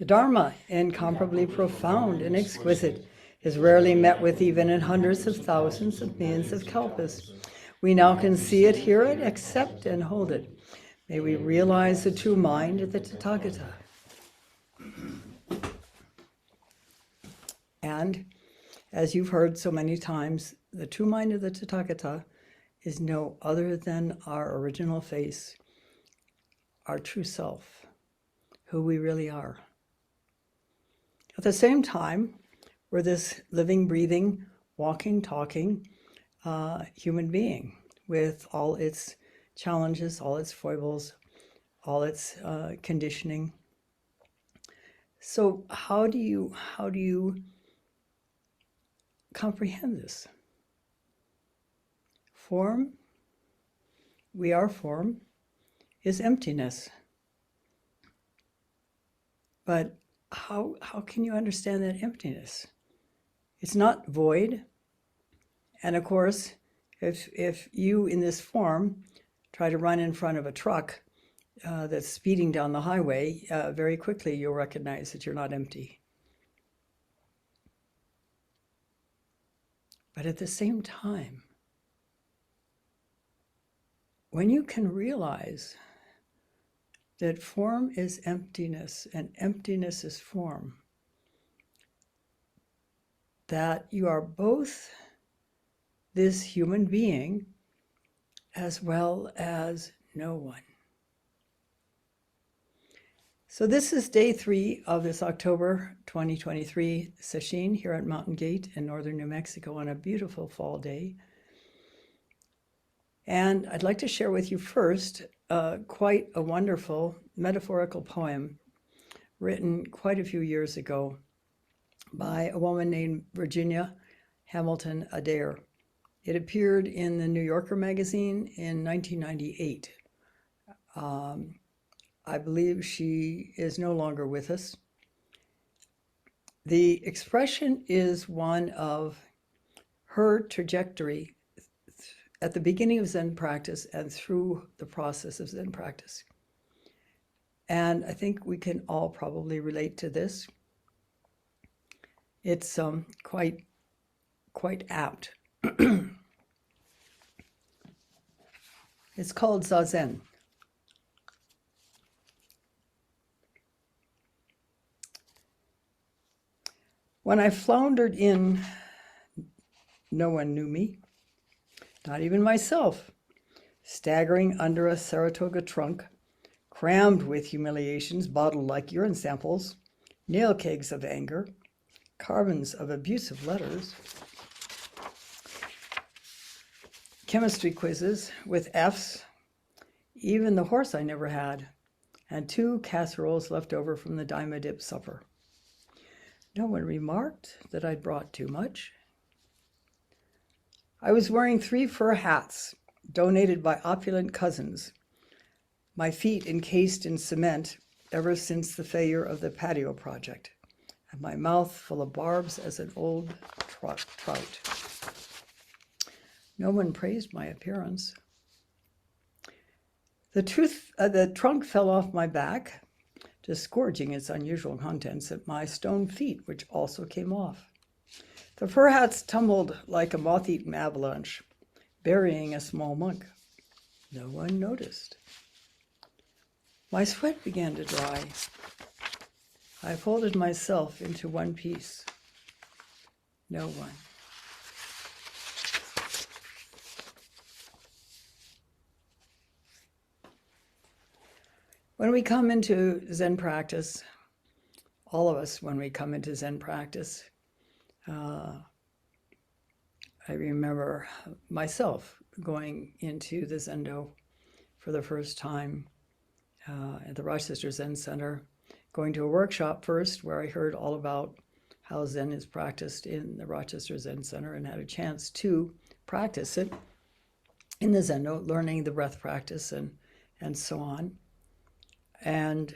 The Dharma, incomparably profound and exquisite, is rarely met with even in hundreds of thousands of millions of kalpas. We now can see it, hear it, accept and hold it. May we realize the true mind of the Tathagata. And as you've heard so many times, the true mind of the Tathagata is no other than our original face, our true self, who we really are. At the same time, we're this living, breathing, walking, talking human being with all its challenges, all its foibles, all its conditioning. So how do you comprehend this? Form, we are form, is emptiness. But how can you understand that emptiness? It's not void. And of course, if you in this form try to run in front of a truck that's speeding down the highway, very quickly you'll recognize that you're not empty. But at the same time, when you can realize that form is emptiness and emptiness is form, that you are both this human being as well as no one. So this is day 3 of this October 2023 session here at Mountain Gate in northern New Mexico on a beautiful fall day. And I'd like to share with you first quite a wonderful metaphorical poem written quite a few years ago by a woman named Virginia Hamilton Adair. It appeared in the New Yorker magazine in 1998. I believe she is no longer with us. The expression is one of her trajectory at the beginning of Zen practice and through the process of Zen practice. And I think we can all probably relate to this. It's quite apt. It's called Zazen. When I floundered in, no one knew me, not even myself, staggering under a Saratoga trunk, crammed with humiliations bottled like urine samples, nail kegs of anger, carbons of abusive letters, chemistry quizzes with F's, even the horse I never had, and 2 casseroles left over from the dime-a-dip supper. No one remarked that I'd brought too much. I was wearing 3 fur hats, donated by opulent cousins, my feet encased in cement ever since the failure of the patio project, and my mouth full of barbs as an old trout. No one praised my appearance. The trunk fell off my back, disgorging its unusual contents at my stone feet, which also came off. The fur hats tumbled like a moth-eaten avalanche, burying a small monk. No one noticed. My sweat began to dry. I folded myself into one piece. No one. When we come into Zen practice, all of us, when we come into Zen practice, I remember myself going into the Zendo for the first time at the Rochester Zen Center, going to a workshop first where I heard all about how Zen is practiced in the Rochester Zen Center and had a chance to practice it in the Zendo, learning the breath practice and so on. And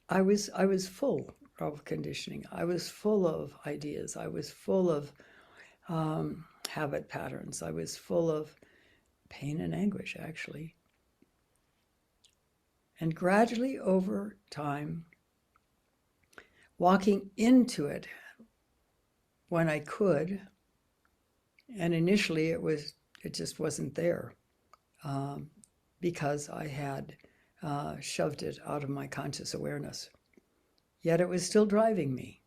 I was full of conditioning. I was full of ideas. I was full of habit patterns. I was full of pain and anguish, actually. And gradually over time, walking into it when I could, and initially it just wasn't there, because I had shoved it out of my conscious awareness. Yet it was still driving me.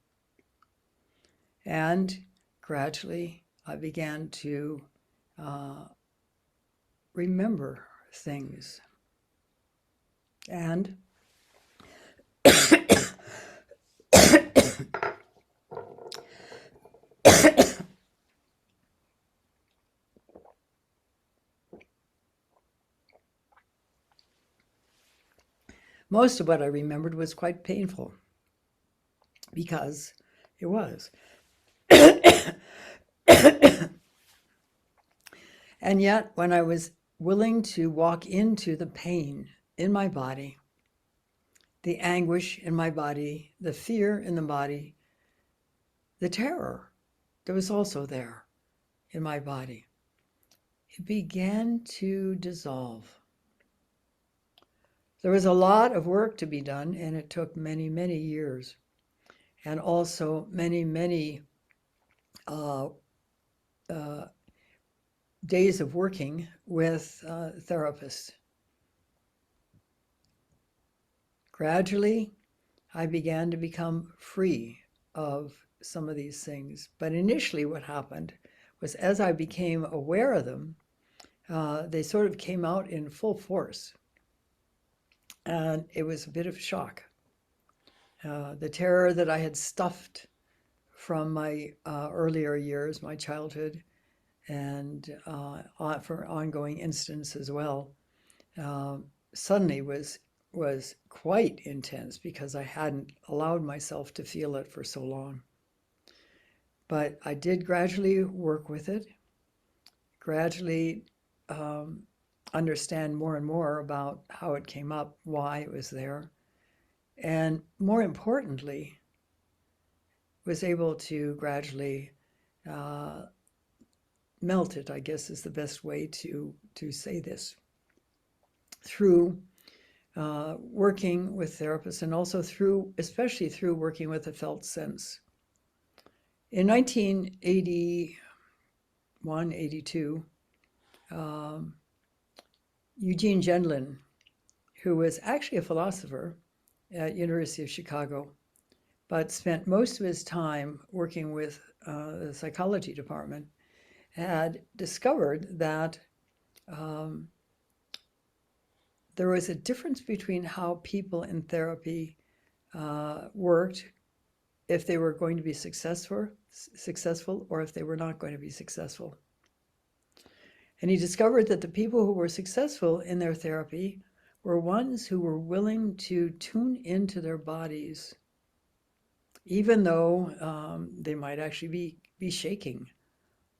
And gradually I began to remember things. And most of what I remembered was quite painful, because it was. And yet, when I was willing to walk into the pain in my body, the anguish in my body, the fear in the body, the terror that was also there in my body, it began to dissolve. There was a lot of work to be done, and it took many, many years, and also many, many days of working with therapists. Gradually, I began to become free of some of these things. But initially what happened was, as I became aware of them, they sort of came out in full force. And it was a bit of a shock. The terror that I had stuffed from my earlier years, my childhood, and for ongoing incidents as well, suddenly was quite intense, because I hadn't allowed myself to feel it for so long. But I did gradually work with it, gradually understand more and more about how it came up, why it was there, and more importantly, was able to gradually melt it, I guess is the best way to say this, through working with therapists, and also especially through working with a felt sense. In 1981, 82, Eugene Gendlin, who was actually a philosopher at University of Chicago, but spent most of his time working with the psychology department, had discovered that there was a difference between how people in therapy worked, if they were going to be successful, or if they were not going to be successful. And he discovered that the people who were successful in their therapy were ones who were willing to tune into their bodies, even though they might actually be shaking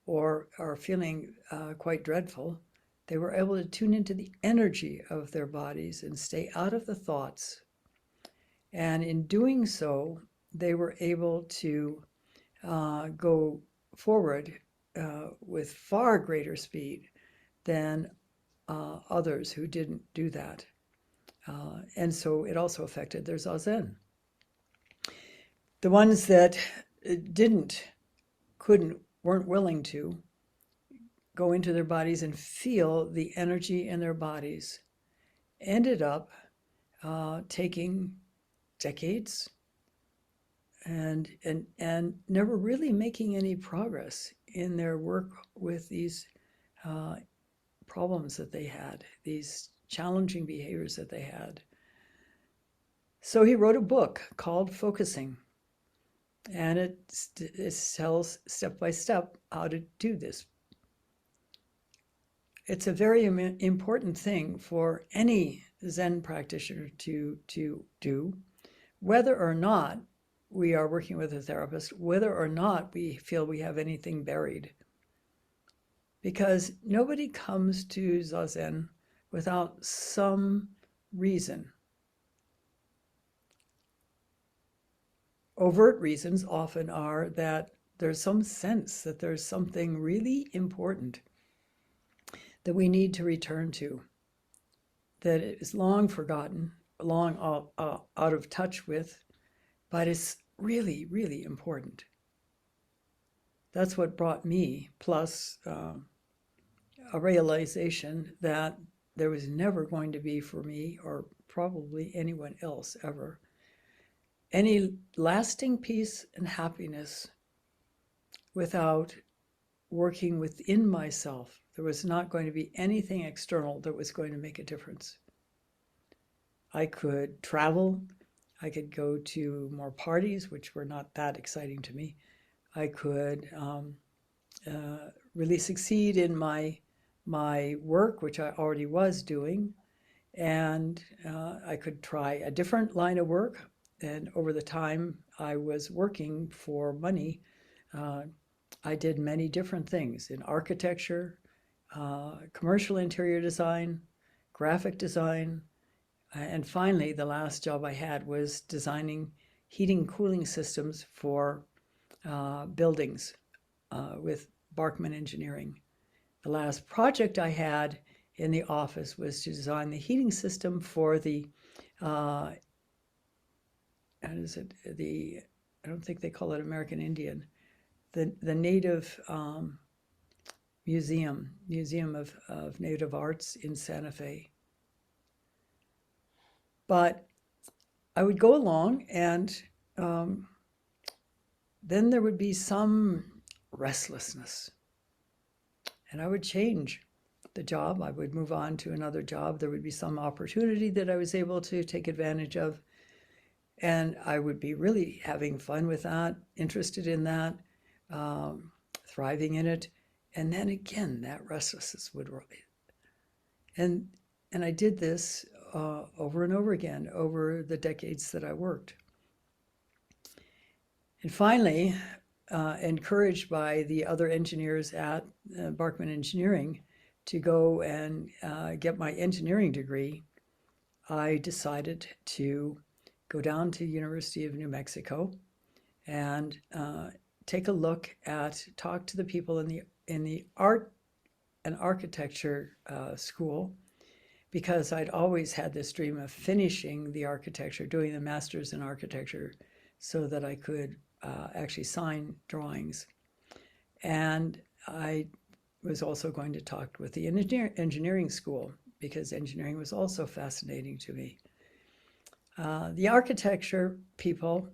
or feeling quite dreadful. They were able to tune into the energy of their bodies and stay out of the thoughts. And in doing so, they were able to go forward with far greater speed than others who didn't do that. And so it also affected their Zazen. The ones that weren't willing to go into their bodies and feel the energy in their bodies, ended up taking decades and never really making any progress in their work with these problems that they had, these challenging behaviors that they had. So he wrote a book called Focusing, and it tells step by step how to do this. It's a very important thing for any Zen practitioner to do, whether or not we are working with a therapist, whether or not we feel we have anything buried. Because nobody comes to Zazen without some reason. Overt reasons often are that there's some sense that there's something really important that we need to return to, that is long forgotten, long out of touch with, but it's really, really important. That's what brought me, plus a realization that there was never going to be for me, or probably anyone else ever, any lasting peace and happiness without working within myself. There was not going to be anything external that was going to make a difference. I could travel. I could go to more parties, which were not that exciting to me. I could really succeed in my work, which I already was doing, and I could try a different line of work. And over the time I was working for money, I did many different things in architecture, commercial interior design, graphic design, and finally the last job I had was designing heating cooling systems for buildings with Barkman Engineering. The last project I had in the office was to design the heating system for the, how is it, the, I don't think they call it American Indian, the Native Museum of Native Arts in Santa Fe. But I would go along, and then there would be some restlessness, and I would change the job. I would move on to another job. There would be some opportunity that I was able to take advantage of, and I would be really having fun with that, interested in that, thriving in it. And then again, that restlessness would rise. And I did this over and over again over the decades that I worked. And finally, encouraged by the other engineers at Barkman Engineering to go and get my engineering degree, I decided to go down to University of New Mexico and take a look at, talk to the people in the art and architecture school, because I'd always had this dream of finishing the architecture, doing the master's in architecture, so that I could actually sign drawings. And I was also going to talk with the engineering school, because engineering was also fascinating to me. The architecture people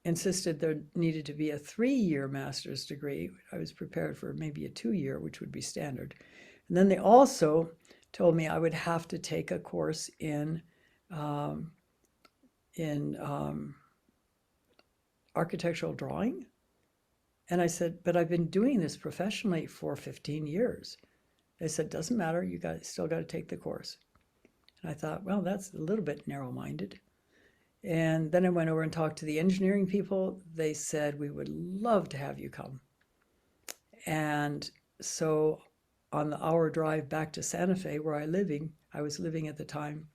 insisted there needed to be a 3-year master's degree. I was prepared for maybe a 2-year, which would be standard. And then they also told me I would have to take a course in architectural drawing. And I said, but I've been doing this professionally for 15 years. They said, doesn't matter, you still got to take the course. And I thought, well, that's a little bit narrow-minded. And then I went over and talked to the engineering people. They said, we would love to have you come. And so on the hour drive back to Santa Fe, where I was living at the time,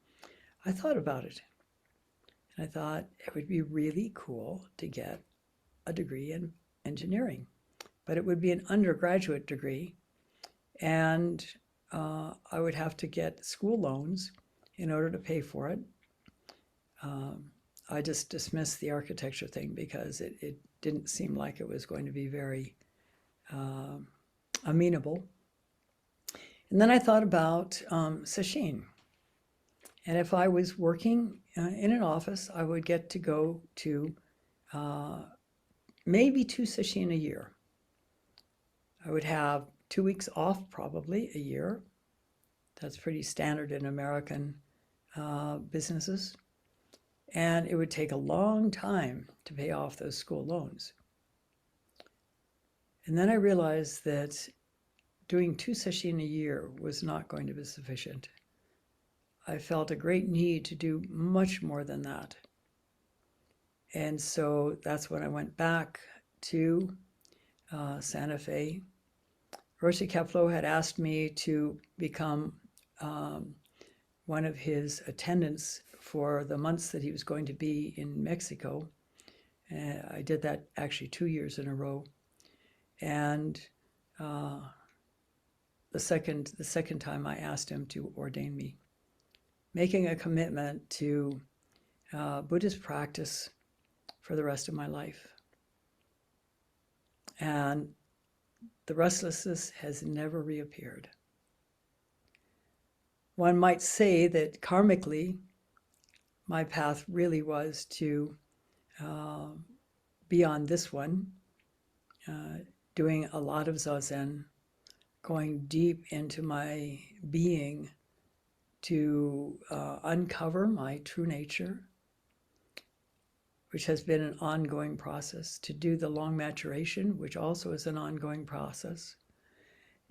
I thought about it. And I thought it would be really cool to get a degree in engineering, but it would be an undergraduate degree, and I would have to get school loans in order to pay for it. I just dismissed the architecture thing because it didn't seem like it was going to be very amenable. And then I thought about sesshin. And if I was working in an office, I would get to go to maybe 2 sesshin a year. I would have 2 weeks off probably a year. That's pretty standard in American businesses. And it would take a long time to pay off those school loans. And then I realized that doing 2 sesshin a year was not going to be sufficient. I felt a great need to do much more than that. And so that's when I went back to Santa Fe. Roshi Keplo had asked me to become one of his attendants for the months that he was going to be in Mexico. I did that actually 2 years in a row. And the second time I asked him to ordain me, making a commitment to Buddhist practice for the rest of my life. And the restlessness has never reappeared. One might say that karmically, my path really was to be on this one, doing a lot of Zazen, going deep into my being to uncover my true nature, which has been an ongoing process, to do the long maturation, which also is an ongoing process.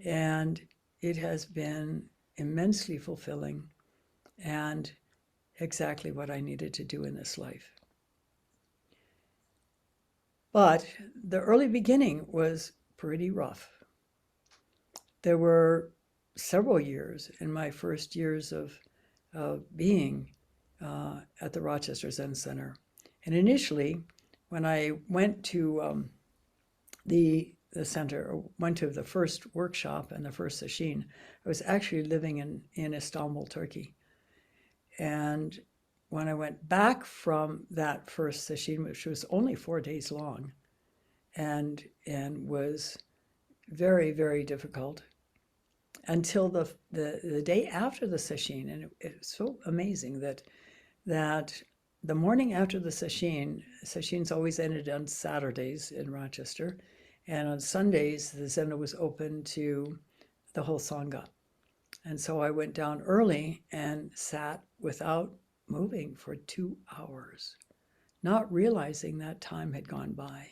And it has been immensely fulfilling and exactly what I needed to do in this life. But the early beginning was pretty rough. There were several years in my first years of being at the Rochester Zen Center. And initially, when I went to the center, went to the first workshop and the first session, I was actually living in Istanbul, Turkey. And when I went back from that first session, which was only 4 days long, and was very, very difficult, until the day after the session, and it's so amazing that the morning after the sessions always ended on Saturdays in Rochester, and on Sundays the Zen was open to the whole Sangha. And so I went down early and sat without moving for 2 hours, not realizing that time had gone by,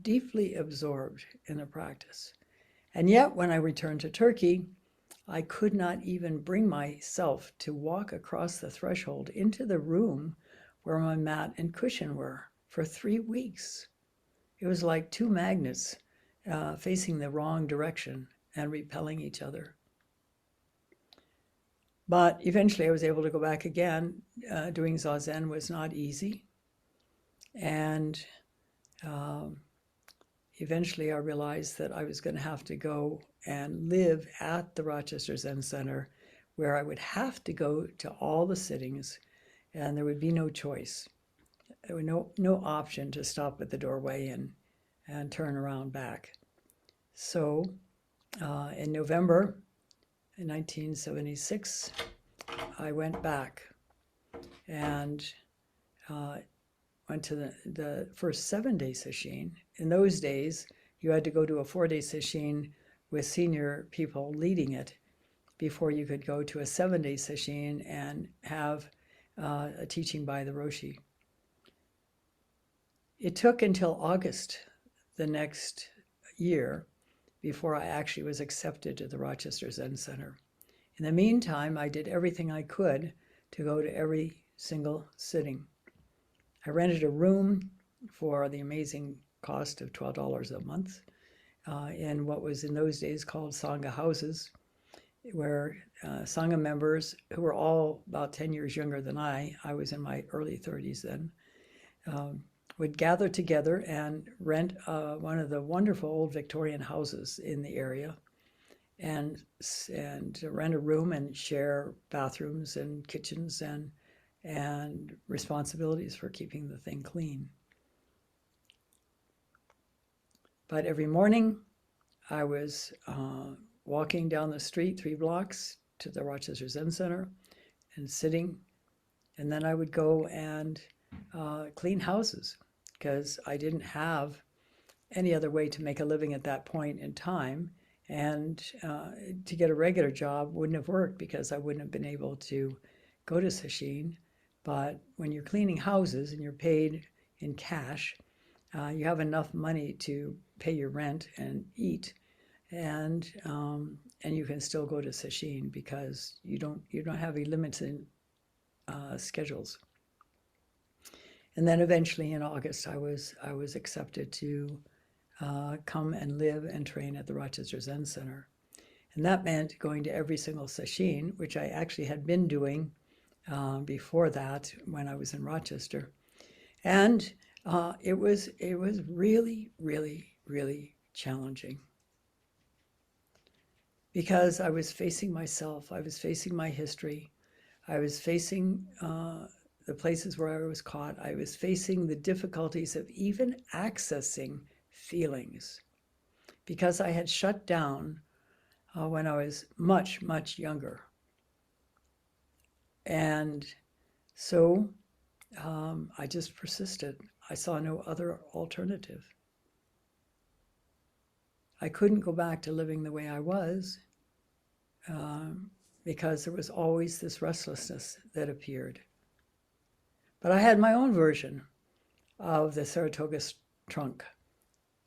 deeply absorbed in the practice. And yet when I returned to Turkey, I could not even bring myself to walk across the threshold into the room where my mat and cushion were for 3 weeks. It was like 2 magnets facing the wrong direction and repelling each other. But eventually I was able to go back again. Doing Zazen was not easy. And eventually I realized that I was going to have to go and live at the Rochester Zen Center, where I would have to go to all the sittings, and there would be no choice. There was no option to stop at the doorway and turn around back. So in November 1976, I went back and went to the first 7-day session. In those days, you had to go to a 4-day session with senior people leading it before you could go to a 7-day session and have a teaching by the Roshi. It took until August the next year before I actually was accepted to the Rochester Zen Center. In the meantime, I did everything I could to go to every single sitting. I rented a room for the amazing cost of $12 a month in what was in those days called Sangha houses, where Sangha members, who were all about 10 years younger than I was in my early 30s then, would gather together and rent one of the wonderful old Victorian houses in the area, and rent a room and share bathrooms and kitchens and responsibilities for keeping the thing clean. But every morning I was walking down the street 3 blocks to the Rochester Zen Center and sitting, and then I would go and clean houses, because I didn't have any other way to make a living at that point in time, and to get a regular job wouldn't have worked because I wouldn't have been able to go to sesshin. But when you're cleaning houses and you're paid in cash, you have enough money to pay your rent and eat, and you can still go to sesshin because you don't have any limited schedules. And then eventually in August, I was accepted to come and live and train at the Rochester Zen Center. And that meant going to every single sesshin, which I actually had been doing before that when I was in Rochester. And it was really, really, really challenging, because I was facing myself, I was facing my history, I was facing the places where I was caught, I was facing the difficulties of even accessing feelings because I had shut down when I was much, much younger. And so I just persisted. I saw no other alternative. I couldn't go back to living the way I was because there was always this restlessness that appeared. But I had my own version of the Saratoga trunk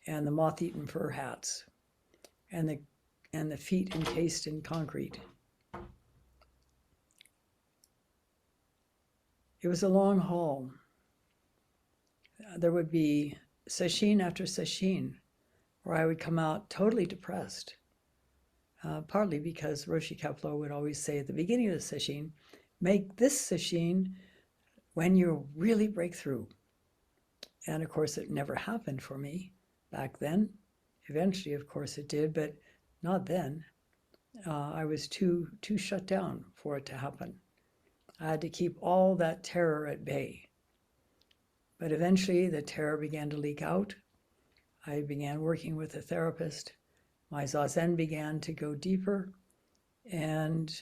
and the moth-eaten fur hats and the feet encased in concrete. It was a long haul. There would be sesshin after sesshin where I would come out totally depressed, partly because Roshi Kapleau would always say at the beginning of the sesshin, make this sesshin when you really break through. And of course, it never happened for me back then. Eventually, of course, it did, but not then. I was too shut down for it to happen. I had to keep all that terror at bay. But eventually, the terror began to leak out. I began working with a therapist. My Zazen began to go deeper, and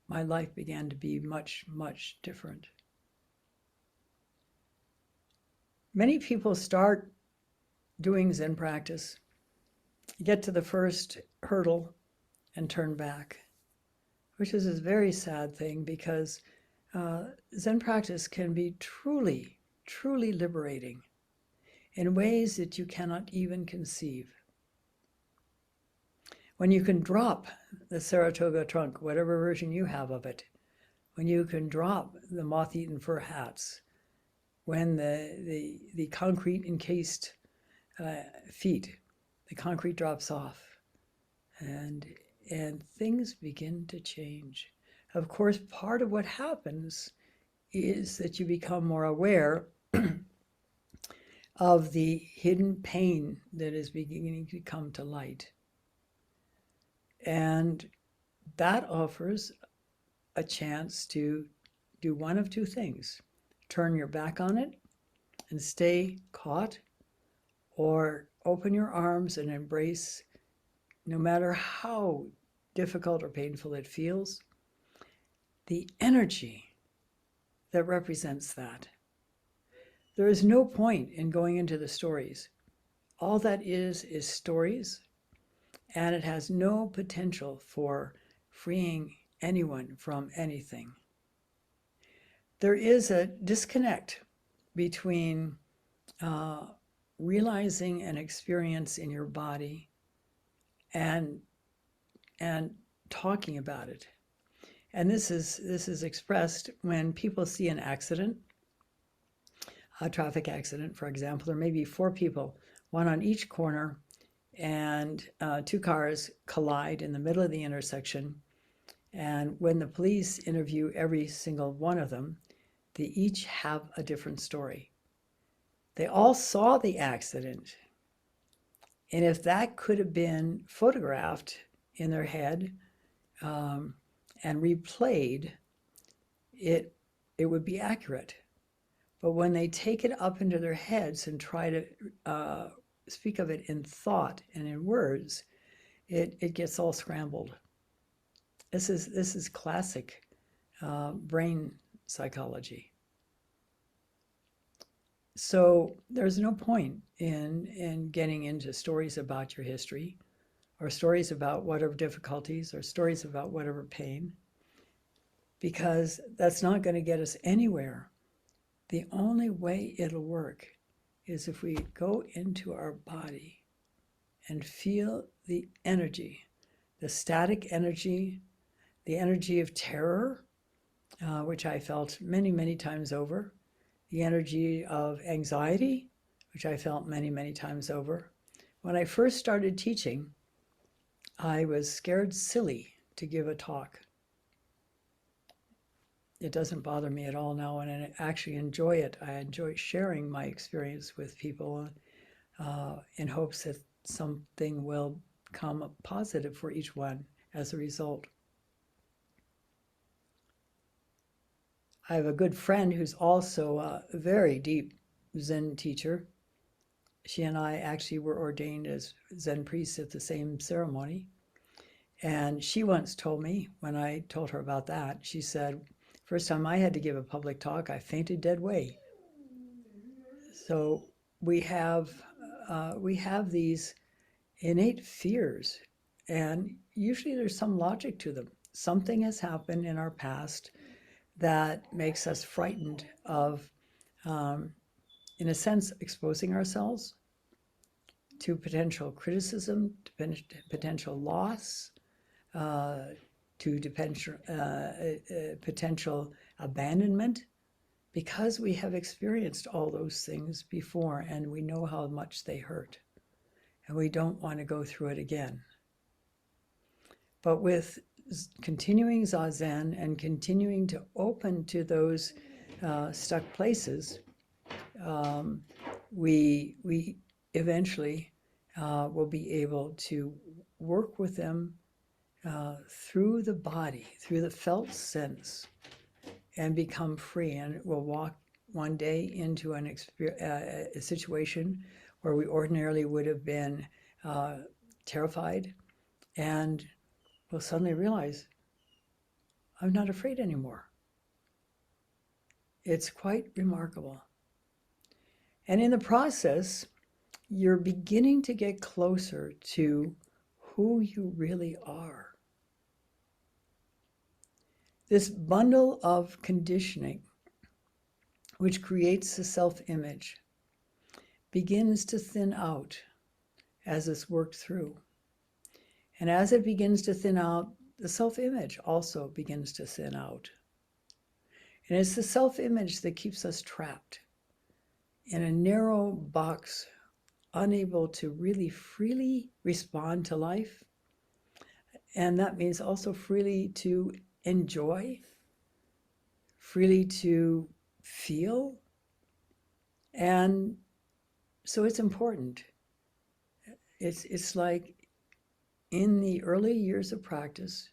my life began to be much, much different. Many people start doing Zen practice, get to the first hurdle, and turn back, which is a very sad thing because Zen practice can be truly, truly liberating in ways that you cannot even conceive. When you can drop the Saratoga trunk, whatever version you have of it, when you can drop the moth-eaten fur hats, when the concrete encased feet, the concrete drops off, and things begin to change. Of course, part of what happens is that you become more aware of the hidden pain that is beginning to come to light. And that offers a chance to do one of two things: turn your back on it and stay caught, or open your arms and embrace, no matter how difficult or painful it feels, the energy that represents that. There is no point in going into the stories. All that is stories, and it has no potential for freeing anyone from anything. There is a disconnect between realizing an experience in your body and talking about it. And this is expressed when people see an accident, a traffic accident, for example. There may be 4 people, one on each corner, and 2 cars collide in the middle of the intersection. And when the police interview every single one of them, they each have a different story. They all saw the accident. And if that could have been photographed in their head and replayed, it would be accurate. But when they take it up into their heads and try to speak of it in thought and in words, it gets all scrambled. This is classic brain psychology. So there's no point in getting into stories about your history, or stories about whatever difficulties, or stories about whatever pain, because that's not going to get us anywhere. The only way it'll work is if we go into our body and feel the energy, the static energy, the energy of terror, which I felt many, many times over, the energy of anxiety, which I felt many, many times over. When I first started teaching, I was scared silly to give a talk. It doesn't bother me at all now, and I actually enjoy it. I enjoy sharing my experience with people in hopes that something will come positive for each one as a result. I have a good friend who's also a very deep Zen teacher. She and I actually were ordained as Zen priests at the same ceremony. And she once told me, when I told her about that, she said, first time I had to give a public talk, I fainted dead weight. So we have these innate fears, and usually there's some logic to them. Something has happened in our past that makes us frightened of, in a sense, exposing ourselves to potential criticism, to potential loss, to potential abandonment, because we have experienced all those things before and we know how much they hurt. And we don't want to go through it again. But with continuing Zazen and continuing to open to those stuck places, we eventually will be able to work with them through the body, through the felt sense, and become free. And we'll walk one day into a situation where we ordinarily would have been terrified, and we'll suddenly realize, I'm not afraid anymore. It's quite remarkable. And in the process, you're beginning to get closer to who you really are. This bundle of conditioning, which creates the self-image, begins to thin out as it's worked through. And as it begins to thin out, the self-image also begins to thin out. And it's the self-image that keeps us trapped in a narrow box, unable to really freely respond to life. And that means also freely to enjoy, freely to feel. And so it's important. It's like in the early years of practice,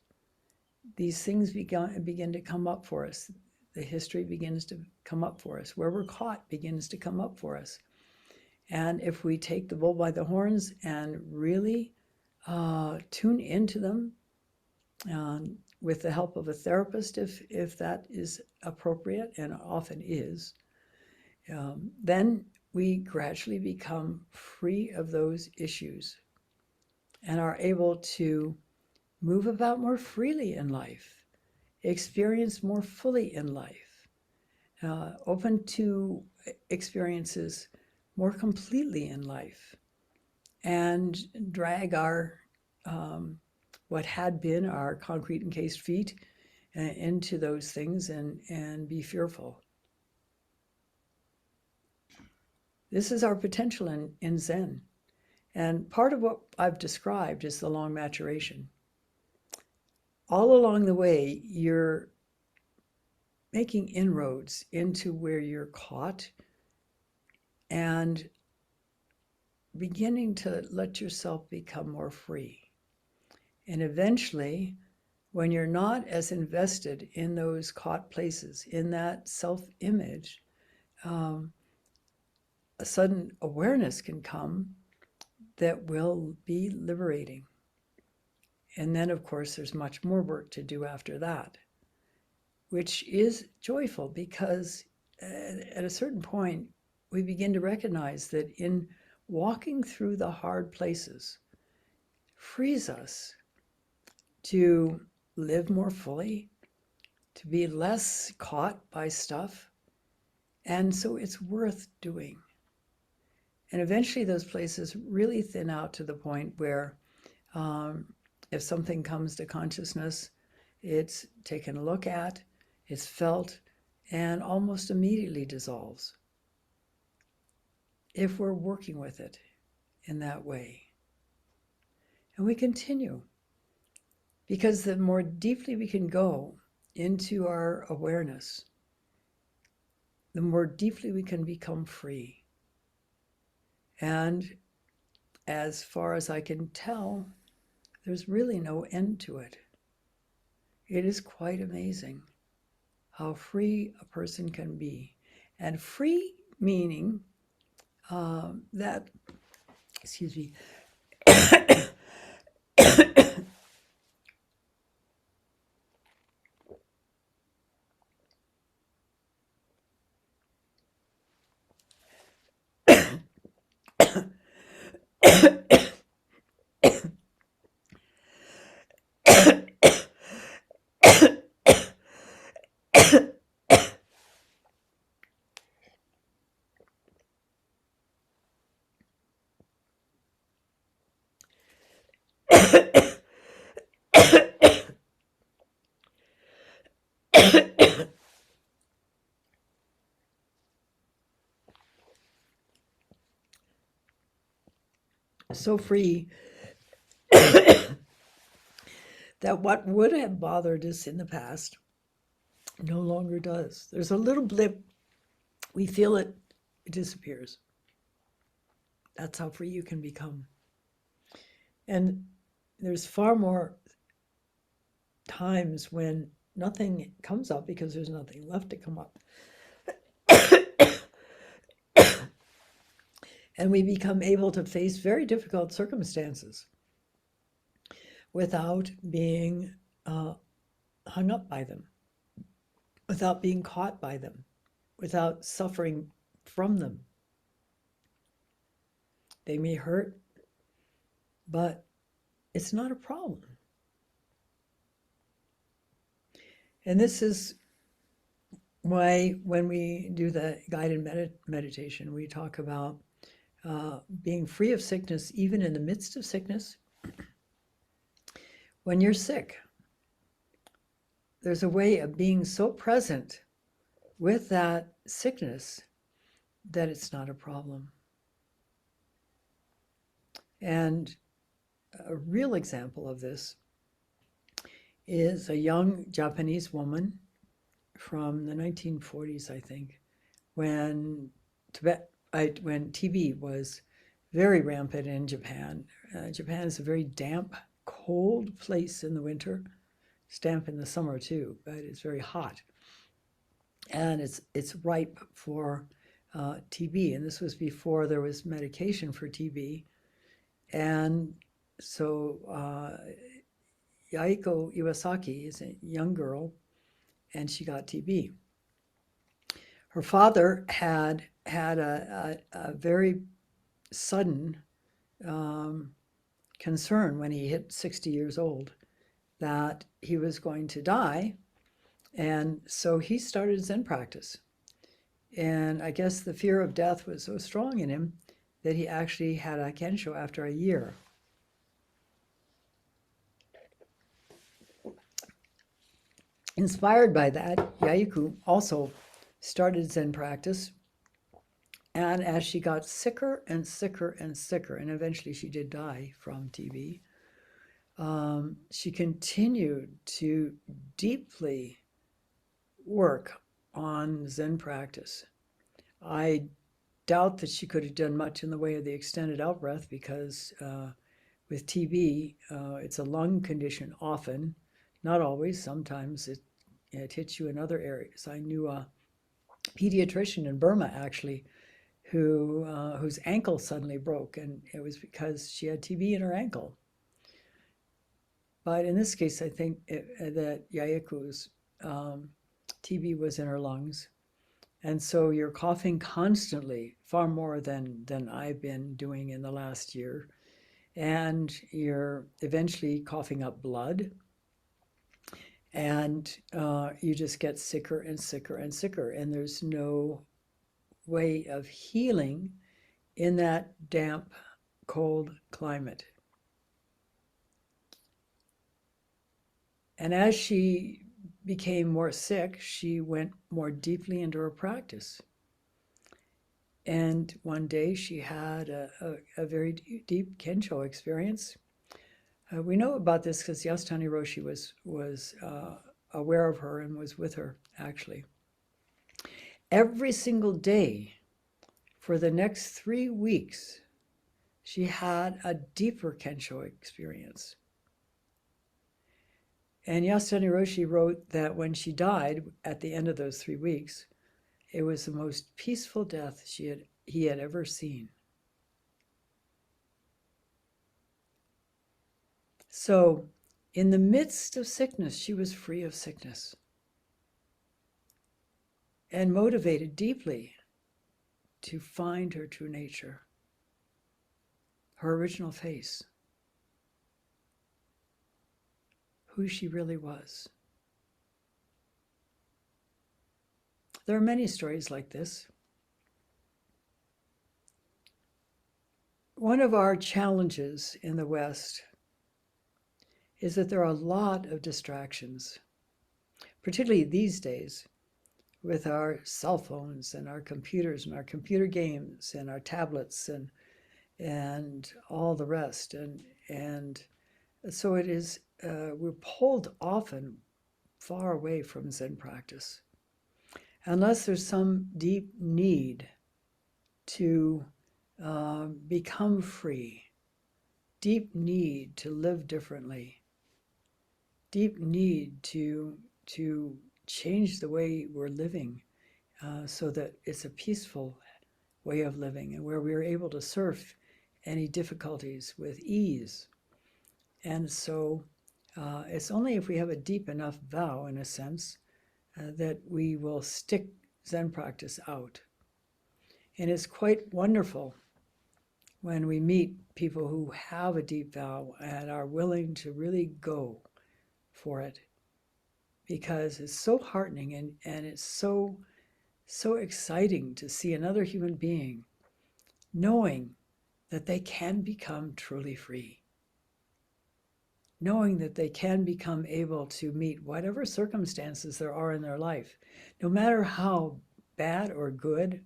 these things begin to come up for us. The history begins to come up for us. Where we're caught begins to come up for us. And if we take the bull by the horns and really tune into them with the help of a therapist, if that is appropriate, and often is, then we gradually become free of those issues and are able to move about more freely in life, experience more fully in life, open to experiences more completely in life, and drag our what had been our concrete encased feet into those things and be fearful. This is our potential in Zen. And part of what I've described is the long maturation. All along the way, you're making inroads into where you're caught and beginning to let yourself become more free. And eventually, when you're not as invested in those caught places, in that self-image, a sudden awareness can come that will be liberating. And then, of course, there's much more work to do after that, which is joyful because at a certain point, we begin to recognize that in walking through the hard places frees us to live more fully, to be less caught by stuff. And so it's worth doing. And eventually those places really thin out to the point where if something comes to consciousness, it's taken a look at, it's felt, and almost immediately dissolves if we're working with it in that way. And we continue, because the more deeply we can go into our awareness, the more deeply we can become free. And as far as I can tell, there's really no end to it. It is quite amazing how free a person can be. And free meaning that, excuse me, so free that what would have bothered us in the past no longer does. There's a little blip, we feel it, it disappears. That's how free you can become. And there's far more times when nothing comes up because there's nothing left to come up. And we become able to face very difficult circumstances without being hung up by them, without being caught by them, without suffering from them. They may hurt, but it's not a problem. And this is why when we do the guided meditation, we talk about being free of sickness, even in the midst of sickness. When you're sick, there's a way of being so present with that sickness that it's not a problem. And a real example of this is a young Japanese woman from the 1940s, I think, when TB was very rampant in Japan. Japan is a very damp, cold place in the winter. It's damp in the summer too, but it's very hot. And it's ripe for TB. And this was before there was medication for TB. And so Yaiko Iwasaki is a young girl, and she got TB. Her father had a very sudden concern when he hit 60 years old that he was going to die, and so he started Zen practice. And I guess the fear of death was so strong in him that he actually had a kensho after a year. Inspired by that, Yaiku also started Zen practice. And as she got sicker and sicker and sicker, and eventually she did die from TB, she continued to deeply work on Zen practice. I doubt that she could have done much in the way of the extended out breath because with TB, it's a lung condition often, not always, sometimes it hits you in other areas. I knew a pediatrician in Burma actually whose ankle suddenly broke, and it was because she had TB in her ankle. But in this case, I think that Yaiku's TB was in her lungs. And so you're coughing constantly, far more than I've been doing in the last year. And you're eventually coughing up blood. And you just get sicker and sicker and sicker. And there's no way of healing in that damp, cold climate. And as she became more sick, she went more deeply into her practice. And one day she had a very deep Kensho experience. We know about this because Mitra-roshi was aware of her and was with her, actually. Every single day for the next 3 weeks, she had a deeper Kensho experience. And Mitra-roshi wrote that when she died at the end of those 3 weeks, it was the most peaceful death he had ever seen. So, in the midst of sickness, she was free of sickness and motivated deeply to find her true nature, her original face, who she really was. There are many stories like this. One of our challenges in the West is that there are a lot of distractions, particularly these days, with our cell phones and our computers and our computer games and our tablets and all the rest. And so it is, we're pulled often far away from Zen practice, unless there's some deep need to become free, deep need to live differently, deep need to change the way we're living so that it's a peaceful way of living and where we're able to surf any difficulties with ease. And so it's only if we have a deep enough vow, in a sense, that we will stick Zen practice out. And it's quite wonderful when we meet people who have a deep vow and are willing to really go for it, because it's so heartening and it's so exciting to see another human being knowing that they can become truly free, knowing that they can become able to meet whatever circumstances there are in their life, no matter how bad or good,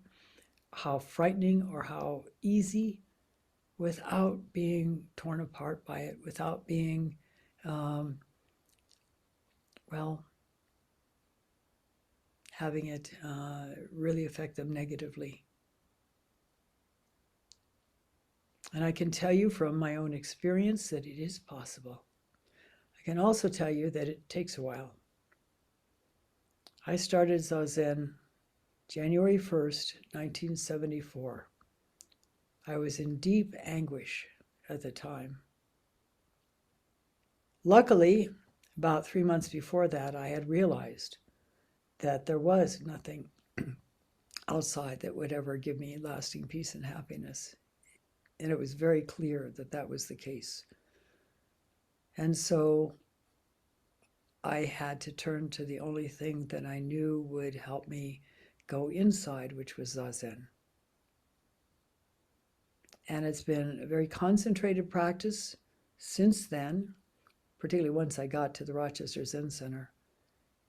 how frightening or how easy, without being torn apart by it, without being, having it really affect them negatively. And I can tell you from my own experience that it is possible. I can also tell you that it takes a while. I started Zazen January 1st, 1974. I was in deep anguish at the time. Luckily, about 3 months before that, I had realized that there was nothing outside that would ever give me lasting peace and happiness. And it was very clear that that was the case. And so I had to turn to the only thing that I knew would help me go inside, which was Zazen. And it's been a very concentrated practice since then, particularly once I got to the Rochester Zen Center,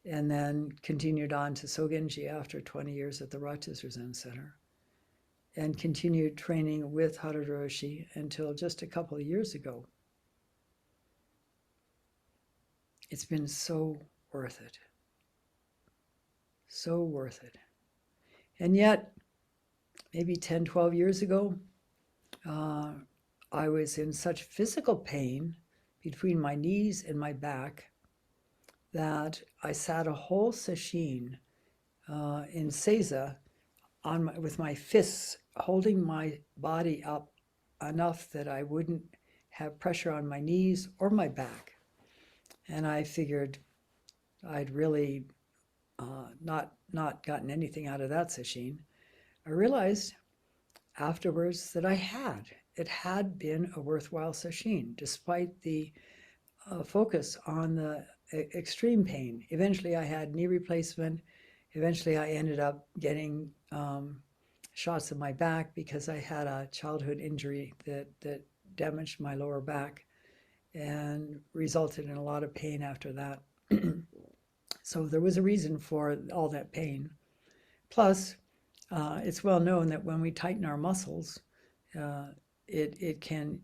and then continued on to Sogenji after 20 years at the Rochester Zen Center, and continued training with Mitra-roshi until just a couple of years ago. It's been so worth it. So worth it. And yet, maybe 10, 12 years ago, I was in such physical pain between my knees and my back that I sat a whole sesshin in Seiza with my fists holding my body up enough that I wouldn't have pressure on my knees or my back. And I figured I'd really not gotten anything out of that sesshin. I realized afterwards that it had been a worthwhile sesshin, despite the focus on the extreme pain. Eventually I had knee replacement. Eventually I ended up getting shots in my back because I had a childhood injury that damaged my lower back and resulted in a lot of pain after that. So there was a reason for all that pain. Plus, it's well known that when we tighten our muscles, it can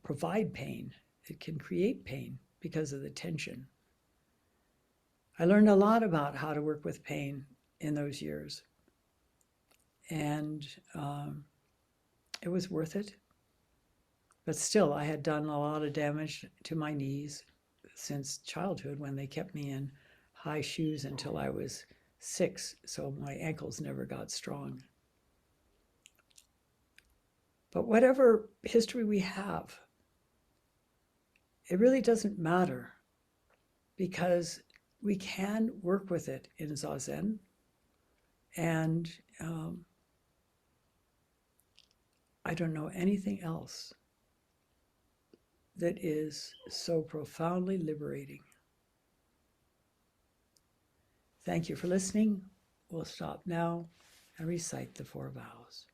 provide pain. It can create pain because of the tension. I learned a lot about how to work with pain in those years. And it was worth it. But still, I had done a lot of damage to my knees since childhood when they kept me in high shoes until I was 6, so my ankles never got strong. But whatever history we have, it really doesn't matter, because we can work with it in Zazen. And I don't know anything else that is so profoundly liberating. Thank you for listening. We'll stop now and recite the 4 vows.